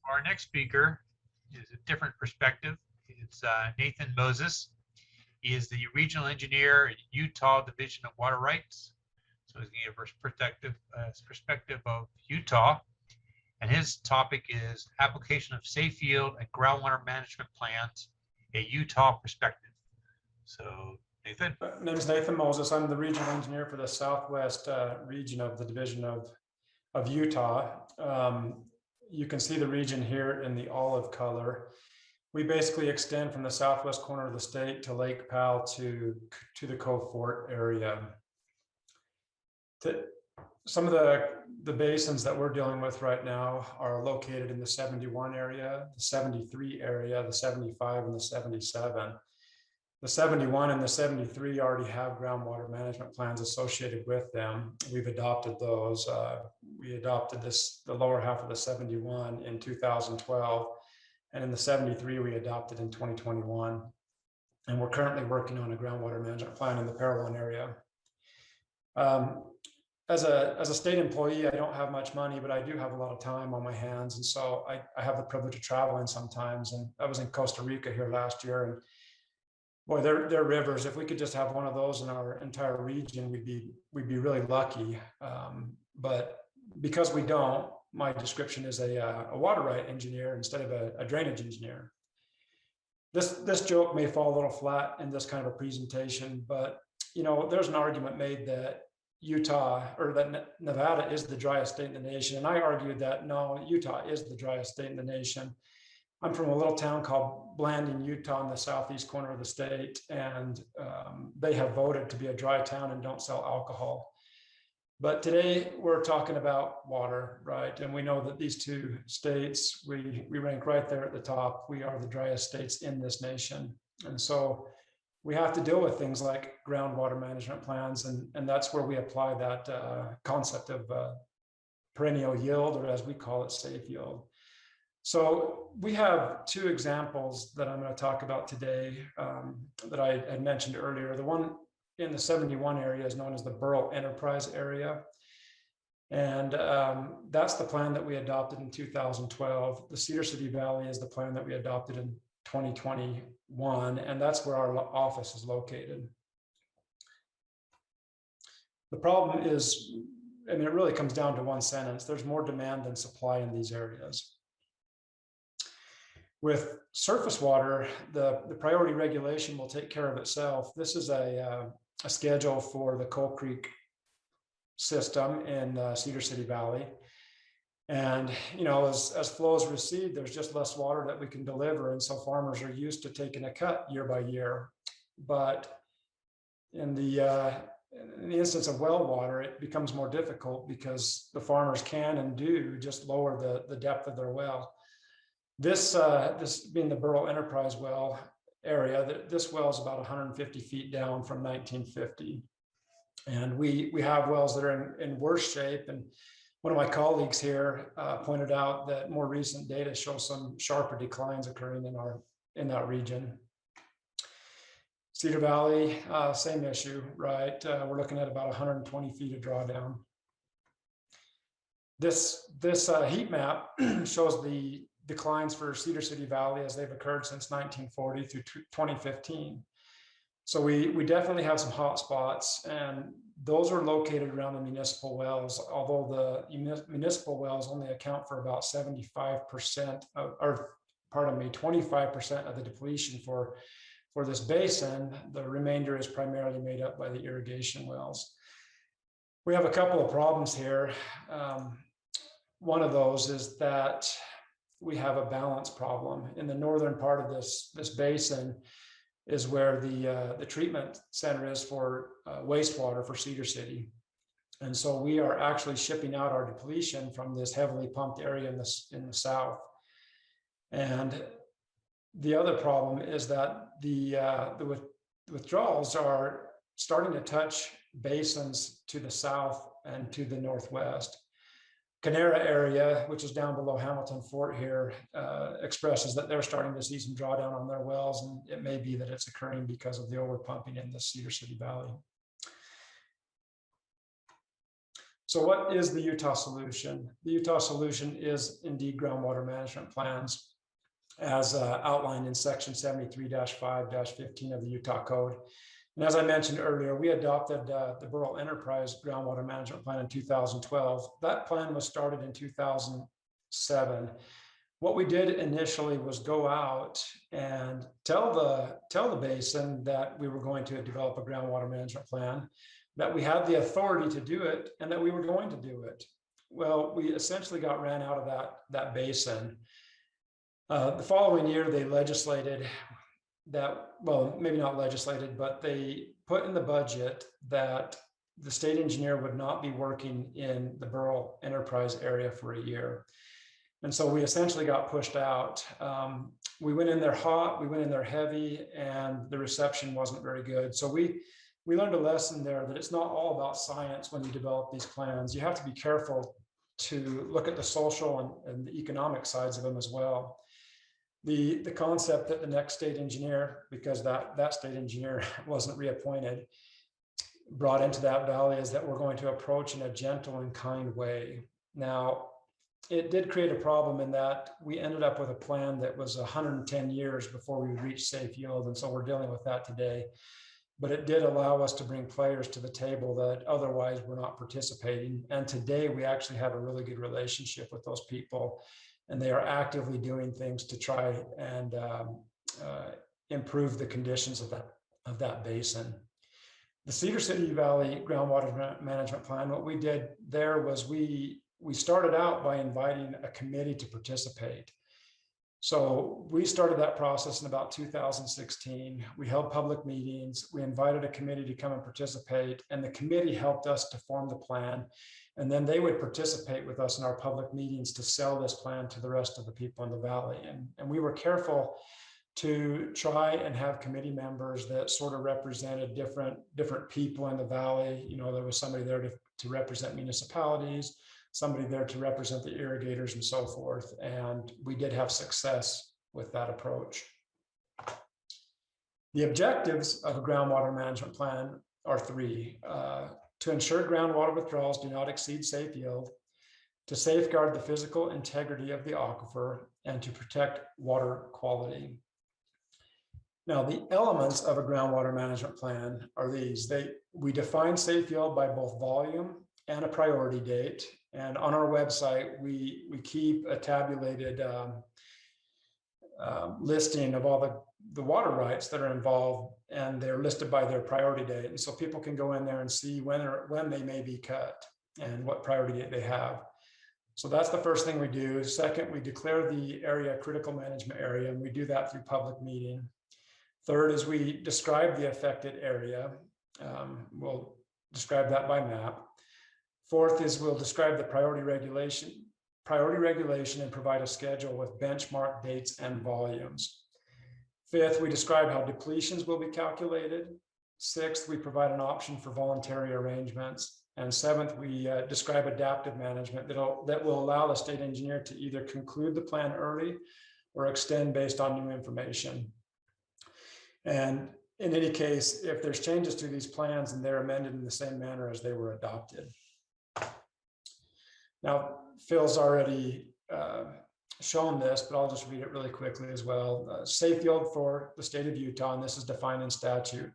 Our next speaker is a different perspective. It's Nathan Moses. He is the regional engineer at Utah Division of Water Rights. So he's going to give us perspective of Utah. And his topic is application of safe yield and groundwater management plans, a Utah perspective. So Nathan. My name is Nathan Moses. I'm the regional engineer for the Southwest region of the Division of Utah. You can see the region here in the olive color. We basically extend from the southwest corner of the state to Lake Powell to the Cove Fort area. Some of the basins that we're dealing with right now are located in the 71 area, the 73 area, the 75, and the 77. The 71 and the 73 already have groundwater management plans associated with them. We've adopted those. We adopted the lower half of the 71 in 2012, and in the 73 we adopted in 2021. And we're currently working on a groundwater management plan in the Perennial area. As a state employee, I don't have much money, but I do have a lot of time on my hands, and so I have the privilege of traveling sometimes. And I was in Costa Rica here last year, and boy, their rivers, if we could just have one of those in our entire region, we'd be really lucky. But because we don't, my description is a water right engineer instead of a drainage engineer. This joke may fall a little flat in this kind of a presentation, but you know, there's an argument made that Utah or that Nevada is the driest state in the nation. And I argued that no, Utah is the driest state in the nation. I'm from a little town called Blanding, Utah, in the southeast corner of the state, and they have voted to be a dry town and don't sell alcohol. But today we're talking about water, right? And we know that these two states, we rank right there at the top. We are the driest states in this nation. And so we have to deal with things like groundwater management plans, and that's where we apply that concept of perennial yield, or as we call it, safe yield. So we have two examples that I'm going to talk about today that I had mentioned earlier. The one in the 71 area is known as the Burl Enterprise area. And that's the plan that we adopted in 2012. The Cedar City Valley is the plan that we adopted in 2021, and that's where our office is located. The problem is, I mean, it really comes down to one sentence: there's more demand than supply in these areas. With surface water, the priority regulation will take care of itself. This is a schedule for the Coal Creek system in Cedar City Valley. And, you know, as flows recede, there's just less water that we can deliver. And so farmers are used to taking a cut year by year. But in the instance of well water, it becomes more difficult because the farmers can and do just lower the depth of their well. This being the Burl Enterprise well area, this well is about 150 feet down from 1950. And we have wells that are in worse shape. And one of my colleagues here pointed out that more recent data show some sharper declines occurring in that region. Cedar Valley, same issue, right? We're looking at about 120 feet of drawdown. This heat map shows the declines for Cedar City Valley as they've occurred since 1940 through 2015. So we definitely have some hot spots, and those are located around the municipal wells, although the municipal wells only account for about 25% of the depletion for this basin. The remainder is primarily made up by the irrigation wells. We have a couple of problems here. One of those is that we have a balance problem. In the northern part of this basin is where the treatment center is for wastewater for Cedar City. And so we are actually shipping out our depletion from this heavily pumped area in the south. And the other problem is that the withdrawals are starting to touch basins to the south and to the northwest. Canara area, which is down below Hamilton Fort here, expresses that they're starting to see some drawdown on their wells, and it may be that it's occurring because of the overpumping in the Cedar City Valley. So what is the Utah solution? The Utah solution is indeed groundwater management plans as outlined in section 73-5-15 of the Utah Code. And as I mentioned earlier, we adopted the Rural Enterprise Groundwater Management Plan in 2012. That plan was started in 2007. What we did initially was go out and tell the basin that we were going to develop a groundwater management plan, that we had the authority to do it, and that we were going to do it. Well, we essentially got ran out of that basin. The following year, they legislated that, well, maybe not legislated, but they put in the budget that the state engineer would not be working in the rural enterprise area for a year. And so we essentially got pushed out. We went in there hot, we went in there heavy, and the reception wasn't very good. So we learned a lesson there that it's not all about science when you develop these plans. You have to be careful to look at the social and the economic sides of them as well. The concept that the next state engineer, because that state engineer wasn't reappointed, brought into that valley is that we're going to approach in a gentle and kind way. Now, it did create a problem in that we ended up with a plan that was 110 years before we reached safe yield. And so we're dealing with that today. But it did allow us to bring players to the table that otherwise were not participating. And today we actually have a really good relationship with those people. And they are actively doing things to try and improve the conditions of that basin. The Cedar City Valley Groundwater Management Plan, what we did there was we started out by inviting a committee to participate. So we started that process in about 2016. We held public meetings. We invited a committee to come and participate, and the committee helped us to form the plan. And then they would participate with us in our public meetings to sell this plan to the rest of the people in the valley. And we were careful to try and have committee members that sort of represented different people in the valley. You know, there was somebody there to represent municipalities, somebody there to represent the irrigators and so forth. And we did have success with that approach. The objectives of a groundwater management plan are three: to ensure groundwater withdrawals do not exceed safe yield, to safeguard the physical integrity of the aquifer, and to protect water quality. Now, the elements of a groundwater management plan are these. We define safe yield by both volume and a priority date. And on our website, we keep a tabulated listing of all the water rights that are involved, and they're listed by their priority date. And so people can go in there and see when they may be cut and what priority date they have. So that's the first thing we do. Second, we declare the area critical management area, and we do that through public meeting. Third is we describe the affected area. We'll describe that by map. Fourth is we'll describe the priority regulation and provide a schedule with benchmark dates and volumes. Fifth, we describe how depletions will be calculated. Sixth, we provide an option for voluntary arrangements. And seventh, we describe adaptive management that will allow the state engineer to either conclude the plan early or extend based on new information. And in any case, if there's changes to these plans, and they're amended in the same manner as they were adopted. Now, Phil's already shown this, but I'll just read it really quickly as well. Safe yield for the state of Utah, and this is defined in statute,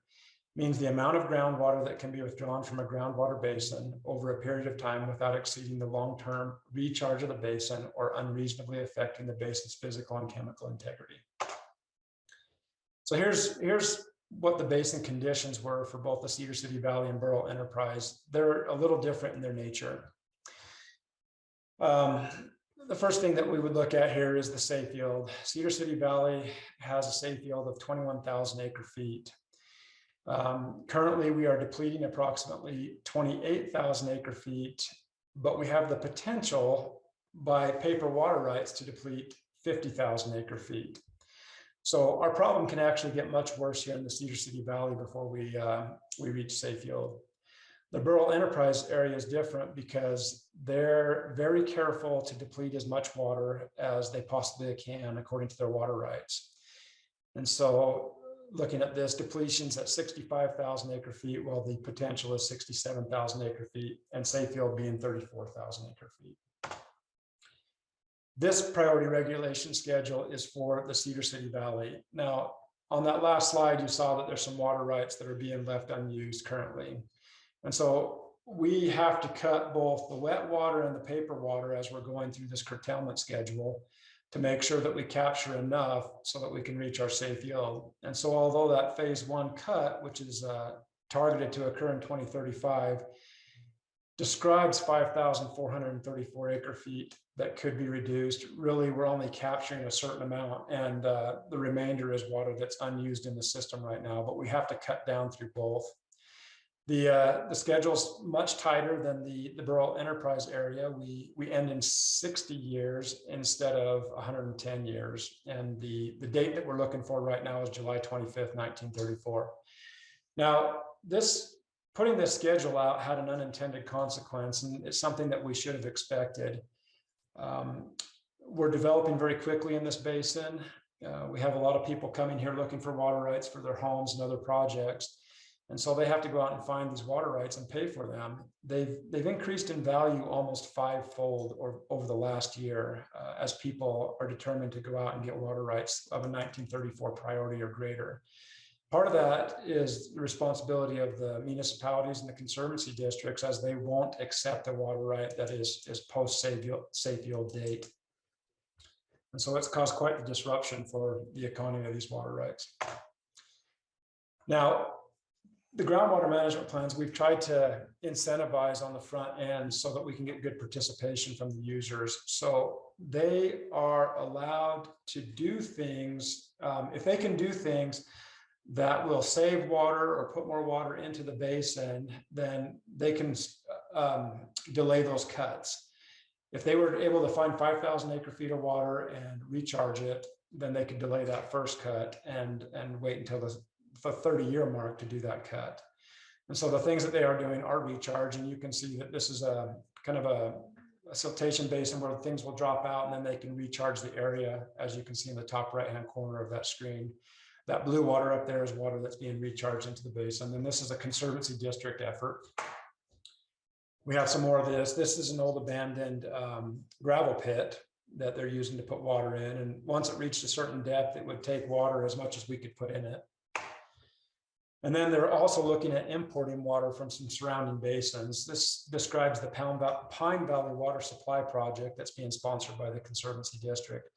means the amount of groundwater that can be withdrawn from a groundwater basin over a period of time without exceeding the long-term recharge of the basin or unreasonably affecting the basin's physical and chemical integrity. So here's what the basin conditions were for both the Cedar City Valley and Rural Enterprise. They're a little different in their nature. The first thing that we would look at here is the safe yield. Cedar City Valley has a safe yield of 21,000 acre feet. Currently, we are depleting approximately 28,000 acre feet, but we have the potential by paper water rights to deplete 50,000 acre feet. So our problem can actually get much worse here in the Cedar City Valley before we reach safe yield. The Rural Enterprise area is different because they're very careful to deplete as much water as they possibly can according to their water rights. And so looking at this, depletions at 65,000 acre feet, while the potential is 67,000 acre feet, and safe yield being 34,000 acre feet. This priority regulation schedule is for the Cedar City Valley. Now, on that last slide, you saw that there's some water rights that are being left unused currently. And so we have to cut both the wet water and the paper water as we're going through this curtailment schedule to make sure that we capture enough so that we can reach our safe yield. And so although that phase one cut, which is targeted to occur in 2035, describes 5,434 acre feet that could be reduced, really we're only capturing a certain amount, and the remainder is water that's unused in the system right now, but we have to cut down through both. The schedule's much tighter than the Burrell Enterprise area. We end in 60 years instead of 110 years. And the date that we're looking for right now is July 25th, 1934. Now, putting this schedule out had an unintended consequence, and it's something that we should have expected. We're developing very quickly in this basin. We have a lot of people coming here looking for water rights for their homes and other projects. And so they have to go out and find these water rights and pay for them. They've increased in value almost fivefold over the last year as people are determined to go out and get water rights of a 1934 priority or greater. Part of that is the responsibility of the municipalities and the conservancy districts, as they won't accept a water right that is post safe yield date. And so it's caused quite the disruption for the economy of these water rights. Now, the groundwater management plans, we've tried to incentivize on the front end so that we can get good participation from the users. So they are allowed to do things, if they can do things that will save water or put more water into the basin, then they can delay those cuts. If they were able to find 5,000 acre feet of water and recharge it, then they could delay that first cut and wait until the 30-year mark to do that cut. And so the things that they are doing are recharge, and you can see that this is a kind of a siltation basin where things will drop out and then they can recharge the area, as you can see in the top right-hand corner of that screen. That blue water up there is water that's being recharged into the basin, and this is a conservancy district effort. We have some more of this. This is an old abandoned gravel pit that they're using to put water in, and once it reached a certain depth, it would take water as much as we could put in it. And then they're also looking at importing water from some surrounding basins. This describes the Pine Valley Water Supply Project that's being sponsored by the Conservancy District.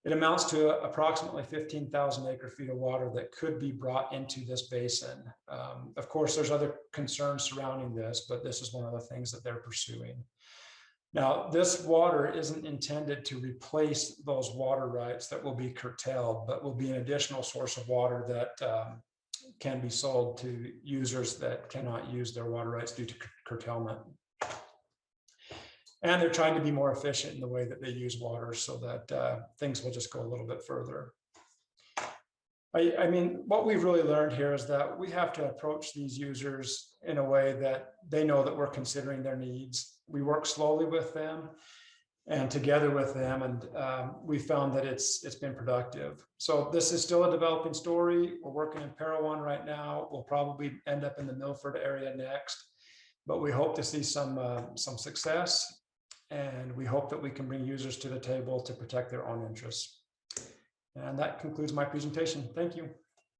It amounts to approximately 15,000 acre feet of water that could be brought into this basin. Of course, there's other concerns surrounding this, but this is one of the things that they're pursuing. Now, this water isn't intended to replace those water rights that will be curtailed, but will be an additional source of water that can be sold to users that cannot use their water rights due to curtailment. And they're trying to be more efficient in the way that they use water so that things will just go a little bit further. I mean, what we've really learned here is that we have to approach these users in a way that they know that we're considering their needs. We work slowly with them and together with them, and we found that it's been productive. So this is still a developing story. We're working in Perennial right now. We'll probably end up in the Milford area next, but we hope to see some success, and we hope that we can bring users to the table to protect their own interests. And that concludes my presentation. Thank you.